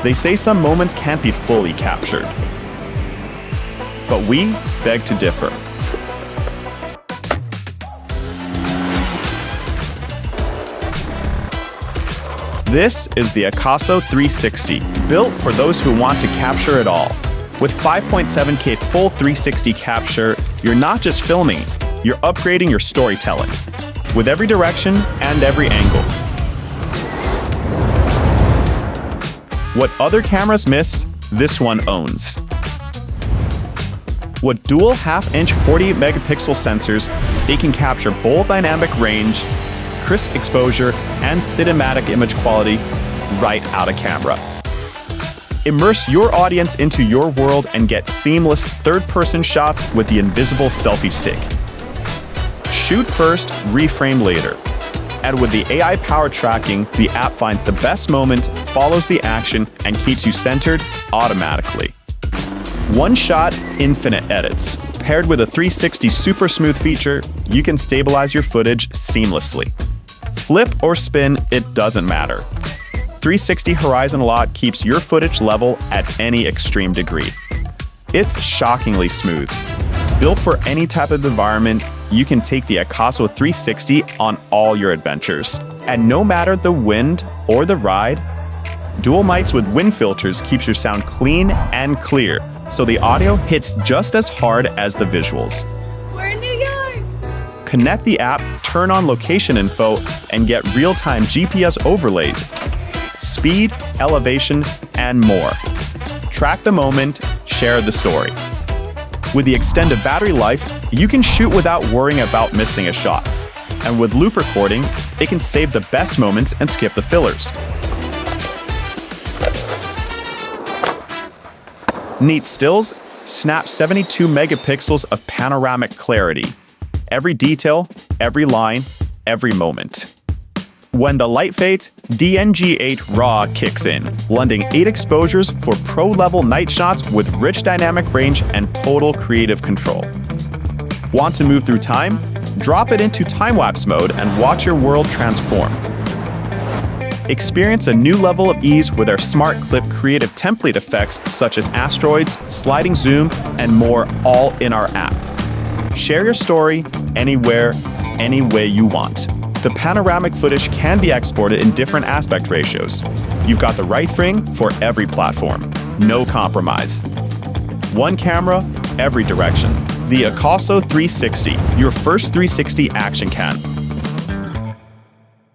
They say some moments can't be fully captured, but we beg to differ. This is the Akaso 360, built for those who want to capture it all. With 5.7K full 360 capture, you're not just filming, you're upgrading your storytelling, with every direction and every angle. What other cameras miss, this one owns. With dual half-inch 48 megapixel sensors, they can capture bold dynamic range, crisp exposure, and cinematic image quality right out of camera. Immerse your audience into your world and get seamless third-person shots with the invisible selfie stick. Shoot first, reframe later. And with the AI-powered tracking, the app finds the best moment, follows the action, and keeps you centered automatically. One shot, infinite edits. Paired with a 360 super smooth feature, you can stabilize your footage seamlessly. Flip or spin, it doesn't matter. 360 horizon lock keeps your footage level at any extreme degree. It's shockingly smooth. Built for any type of environment, you can take the Akaso 360 on all your adventures. And no matter the wind or the ride, dual mics with wind filters keeps your sound clean and clear, so the audio hits just as hard as the visuals. We're in New York! Connect the app, turn on location info, and get real-time GPS overlays, speed, elevation, and more. Track the moment, share the story. With the extended battery life, you can shoot without worrying about missing a shot. And with loop recording, it can save the best moments and skip the fillers. Neat stills, snap 72 megapixels of panoramic clarity. Every detail, every line, every moment. When the light fades, DNG8 RAW kicks in, blending 8 exposures for pro-level night shots with rich dynamic range and total creative control. Want to move through time? Drop it into time-lapse mode and watch your world transform. Experience a new level of ease with our Smart Clip creative template effects such as asteroids, sliding zoom, and more, all in our app. Share your story anywhere, any way you want. The panoramic footage can be exported in different aspect ratios. You've got the right thing for every platform. No compromise. One camera, every direction. The Akaso 360, your first 360 action cam.